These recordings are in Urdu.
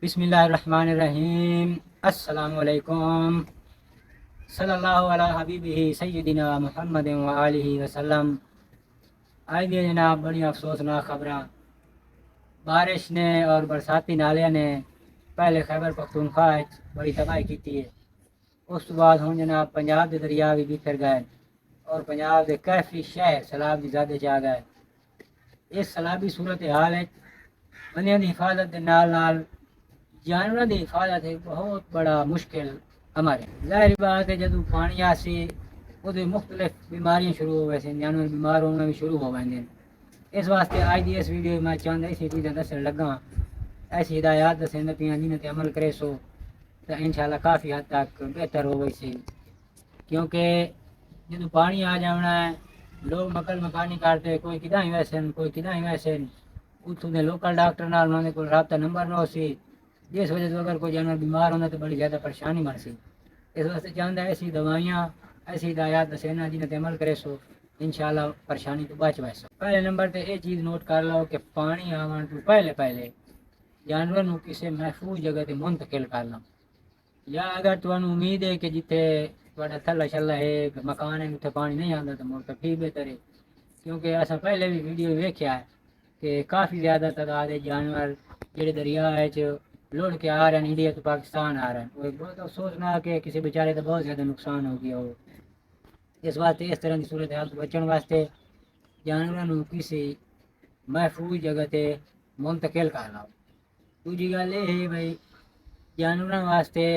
بسم اللہ الرحمن الرحیم۔ السلام علیکم۔ صلی اللہ علیہ حبیبہ سیدنا محمد وآلہ وسلم۔ آج بھی جناب بڑی افسوسناک خبراں بارش نے اور برساتی نالیاں نے پہلے خیبر پختونخوا بڑی تباہی کی ہے۔ اس تو بعد ہوں جناب پنجاب کے دریا بھی بکھر گئے اور پنجاب کے کافی شہر سیلاب کی زیادہ جا گئے۔ اس سیلابی صورت حال ہے بندیاں کی حفاظت کے نال نال جانوروں کی حفاظت ایک بہت بڑا مشکل ہمارے ظاہر بات ہے۔ جدو پانی آسی وہ مختلف بیماریاں شروع ہو گئے، جانور بیمار ہونا بھی شروع ہو گئے۔ اس واسطے آج دی اس ویڈیو میں چاہتا ایسی چیزیں دسن لگا، ایسی ہدایات دسیں پیاں جنہیں تے عمل کرے سو تو انشاءاللہ کافی حد تک بہتر ہو گئی سی۔ کیونکہ جدو پانی آ جانا ہے لوگ مکل مکانی کرتے، کوئی کداں ہی ویسے کوئی کداں ہی ویسے اتوں کے لوکل ڈاکٹر نال انہوں نے کوئی رابطہ نمبر نہ ہو سی، جس وجہ سے اگر کوئی جانور بیمار ہونا تو بڑی زیادہ پریشانی بن سی۔ اس واسطے چاہتا ہے ایسی دوائیاں ایسی ہدایات دسینا جنہیں تے عمل کرے سو انشاءاللہ پریشانی تو بچ ویسو۔ پہلے نمبر تے یہ چیز نوٹ کر لو کہ پانی آن تو پہلے جانور نو کسی محفوظ جگہ تے منتقل کر لو، یا اگر تمہیں امید ہے کہ جتنے تھوڑا تھلا شلا ہے مکان ہے اتنے پانی نہیں آتا تو مڑ تو پھر بہتر ہے۔ کیونکہ ایسا پہلے بھی ویڈیو ویکھیا ہے کہ کافی زیادہ تعداد ہے جانور جڑے دریا ہے لڑ کے آ رہے ہیں انڈیا تو پاکستان آ رہے ہیں۔ وہ بہت افسوسناک کہ کسی بیچارے کا بہت زیادہ نقصان ہو گیا ہو۔ اس واسطے اس طرح کی صورت حال تو بچن واسطے جانوروں کسی محفوظ جگہ تے منتقل کر لو۔ دوسری گل یہ ہے بھائی جانوروں واسطے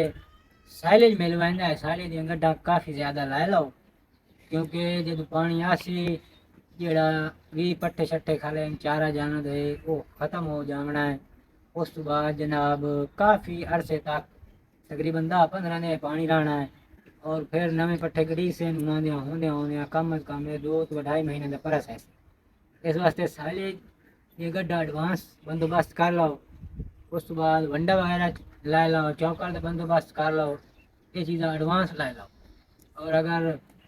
سائلج مل ویندا ہے، سائلج دیا گڈا کافی زیادہ لائے لو، کیونکہ جب پانی آسی جڑا بھی پٹھے شٹے کھا لیں چارہ جانور ہے وہ ختم ہو جانا ہے۔ اس تو بعد جناب کافی عرصے تک تقریباً 10-15 دن پانی رہنا ہے اور پھر نویں پٹھے گڑی سے ہوندے کم از کم 2-2.5 مہینے کا پرس ہے۔ اس واسطے سائلج یہ گڈا ایڈوانس بندوبست کر لو، اس تو بعد ونڈا وغیرہ لائے لو، چوکر کا بندوبست کر لو، یہ چیزاں ایڈوانس لائے لو۔ اور اگر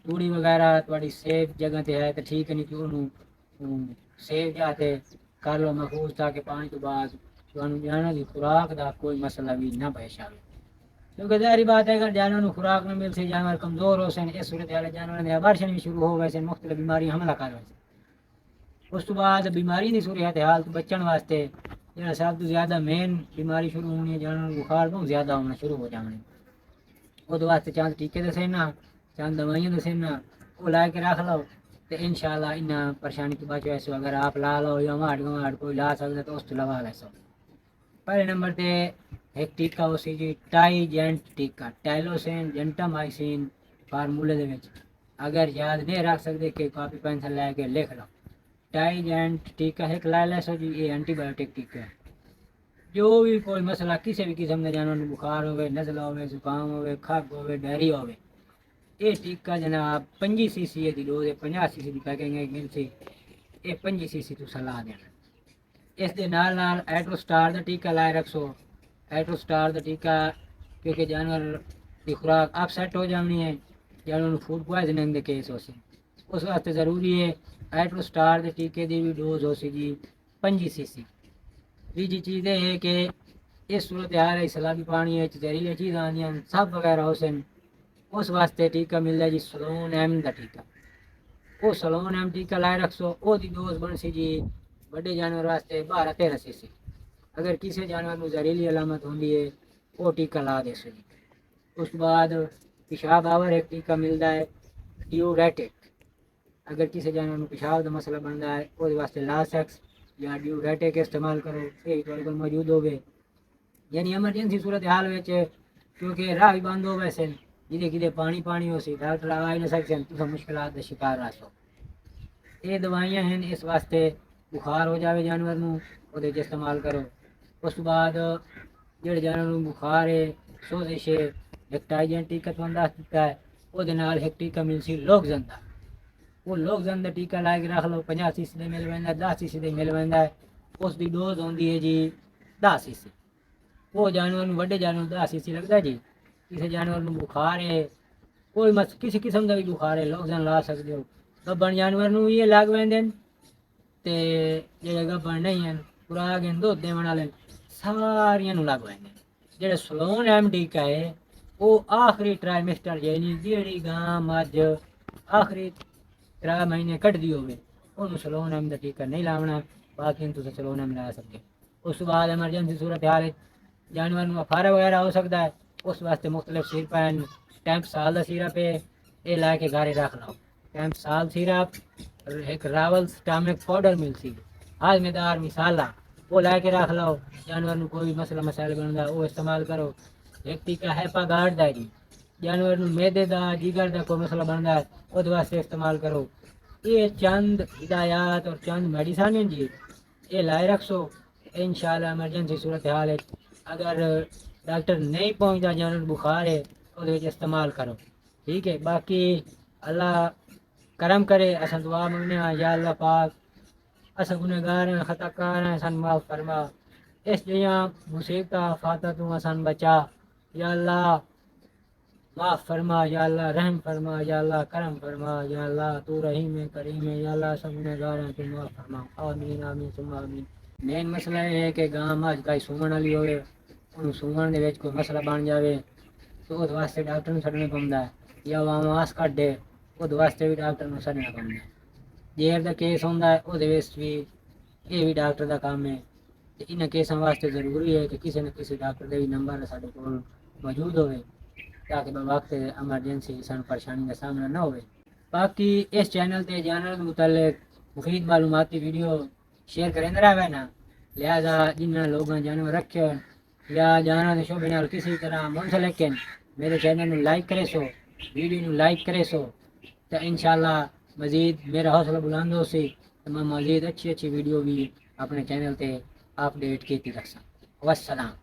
توڑی وغیرہ تھوڑی سیف جگہ تے ہے تو ٹھیک ہے، نہیں تو انہوں سیف جاتے کر لو محفوظ تاکہ پانی تو بعد جانور کی خوراک کا کوئی مسئلہ بھی نہ پیش آئے۔ کیونکہ ظاہری بات ہے اگر جانور کو خوراک نہ مل سے جانور کمزور ہو سن، اس صورت حال جانور نے ابارشن بھی شروع ہو گئے، مختلف بیماریاں حملہ کر رہے ہیں۔ اس تو بعد بیماری کی صورت حال تو بچن واسطے جہاں سب تو زیادہ مین بیماری شروع ہونی ہے جانور بخار بہت زیادہ ہونا شروع ہو جانے، وہ واسطے چند ٹیکے دسینا چند دوائیاں دسینا وہ لا کے رکھ لو تو انشاءاللہ ان پریشانی تو بچ ویسو۔ اگر آپ لا لو یا گواٹ کوئی لا سکتا تو اس کو لوا لے سو۔ پہلے نمبر تے ایک ٹیکا ہو سی جی ٹائی جینٹ ٹیکا، ٹائلوسین جنٹامائسین فارمولے دے وچ، اگر یاد نہیں رکھ سکتے کہ کاپی پینسل لے کے لکھ لو۔ ٹائی جینٹ ٹیکا ایک لا لے سو جی، یہ اینٹی بایوٹک ٹیکا ہے۔ جو بھی کوئی مسئلہ کسی بھی قسم کے جانور بخار ہوئے، نزلہ ہوئے، زکام ہوئے، کھگ ہوئے، ڈائری ہوئے، یہ ٹیکا جناب 25 cc کی ڈوز ہے، 50 cc کی پیکنگ ہے ملتی، یہ 25 cc تو سلا دینا۔ اس دے نال نال ایٹروسٹار کا ٹیکا لائے رکھو۔ ایٹروسٹار کا ٹیکا کیونکہ جانور کی خوراک اپ سیٹ ہو جانی ہے، جانور فوڈ پوائزننگ کے کیس ہو سی، اس واسطے ضروری ہے ایٹروسٹار کے ٹیکے کی بھی ڈوز ہو سی جی 25 cc۔ تیجی چیز یہ ہے کہ اس صورت حال ہے سیلابی پانی ہے زہریلی چیزاں آدی سب وغیرہ ہو سن، اس واسطے ٹیکا ملتا ہے جی سلون ایم کا ٹیکا۔ وہ سلون ایم ٹیکا لائے رکھو، وہ دی ڈوز بن سی جی بڑے جانور واسطے 12-13 cc۔ اگر کسی جانور کو زہریلی علامت ہوتی ہے وہ ٹیکا لا دے سو جی۔ اس بعد پیشاب آور ایک ٹیکا ملتا ہے ڈیوریٹک، اگر کسی جانور کو پیشاب کا مسئلہ بنتا ہے وہ واسطے لاسیکس یا ڈیوریٹک استعمال کرو، یہ تھوڑے کو موجود ہوگے۔ یعنی ایمرجنسی صورت حال میں کیونکہ راہ بھی بند ہو ویسے جدے کدے پانی ہو سی ڈاکٹر آ ہی نہ سکتے تو مشکلات کا شکار رہو۔ یہ دوائیاں ہیں اس واسطے بخار ہو جاوے جانور نو وہ استعمال کرو۔ اس بعد جڑے جانور بخار ہے سوزش ہے ایک ٹائجن ٹیکا تو دس دیتا ہے، وہ ایک ٹیکا مل سی لوگ زندہ، وہ لوگ زندہ ٹیکا لا کے رکھ لو، 50 cc دے مل ویندا 10 cc دے مل ویندا ہے، اس دی ڈوز ہوندی ہے جی 10 cc۔ وہ جانور وڈے جانور 10 cc لگتا ہے جی۔ کسی جانور کو بخار ہے کوئی کسی قسم کا بھی بخار ہے لوگ لا سکتے ہو، گبن جانور یہ لگ ویندے تے جڑے گبن نہیں ہیں خوراک دودھ دے والے ساریاں نوں لگ ویندے جڑے سلون ایم ڈی کا ہے وہ آخری ٹرائمیسٹر یعنی جیڑی گاں مجھ آخری 3 مہینے کٹدی ہوے انہوں سلون ایم دا ٹیکا نہیں لاونا، باقی تساں سلون ایم لا سکتے ہو۔ اس کے بعد ایمرجنسی صورت حال ہے جانور میں فارا وغیرہ ہو سکتا ہے، اس واسطے مختلف سیرپ ہیں، ٹیمپ سال کا سیرپ ہے، یہ لا کے گھر رکھ لو۔ ٹیمپ سال سیرپ ایک راول سٹامک پاؤڈر ملتی ہاضمے دار مسالہ وہ لا کے رکھ لو، جانور میں کوئی مسئلہ مسائل بنتا وہ استعمال کرو۔ ایک ٹیکا ہیپا گارڈ دا جی جانور میں میدے دا جگر دا کوئی مسئلہ بنتا ہے وہ واسطے استعمال کرو۔ یہ چند ہدایات اور چند میڈیسن ہیں جی، یہ لائے رکھو انشاءاللہ ایمرجنسی صورت حال ہے اگر ڈاکٹر نہیں پہنچتا جانور بخار ہے وہ استعمال کرو، ٹھیک ہے۔ باقی اللہ کرم کرے، اصل دعا منگنے ہاں یا اللہ پاک اصل گنہگار ہیں، خطا کار ہیں، سن معاف فرما، اس لیے مصیبت فاتح تو سن بچا یا اللہ، معاف فرما یا اللہ، رحم فرما یا اللہ، کرم فرما یا اللہ، تو رحیم ہے کریم ہے یا اللہ، سب گنہگار ہیں تو معاف فرما، آمین آمین ثم آمین۔ مین مسئلہ یہ ہے کہ گاں مجھ گائے سومن والی ہوئے انہوں سومن دے وچ کوئی مسئلہ بن جاوے تو اس واسطے ڈاکٹر نوں سدنا پوندا ہے، یا واماس کڈے اس واسطے بھی ڈاکٹر نوں سدنا پوندا ہے۔ جیئر دا کیس ہوندا ہے وہ بھی یہ بھی ڈاکٹر دا کام ہے۔ ان کیسوں واسطے ضروری ہے کہ کسی نہ کسی ڈاکٹر دے بھی نمبر سارے کول موجود ہوئے تاکہ وقت ایمرجنسی سان پریشانی کا سامنا نہ ہوئے۔ باقی اس چینل تے جانور کے متعلق مفید معلوماتی ویڈیو شیئر کریں رہے نا، لہذا جنہاں لوگوں جانور رکھے یا جانور کے شعبے نال کسی طرح منسلک ہیں میرے چینل نو لائک کرے سو، ویڈیو نو لائک کرے سو تو انشاءاللہ مزید میرا حوصلہ بلند ہو سی تو میں مزید اچھی ویڈیو بھی اپنے چینل تے اپڈیٹ کیتی رکھ سکتا۔ والسلام۔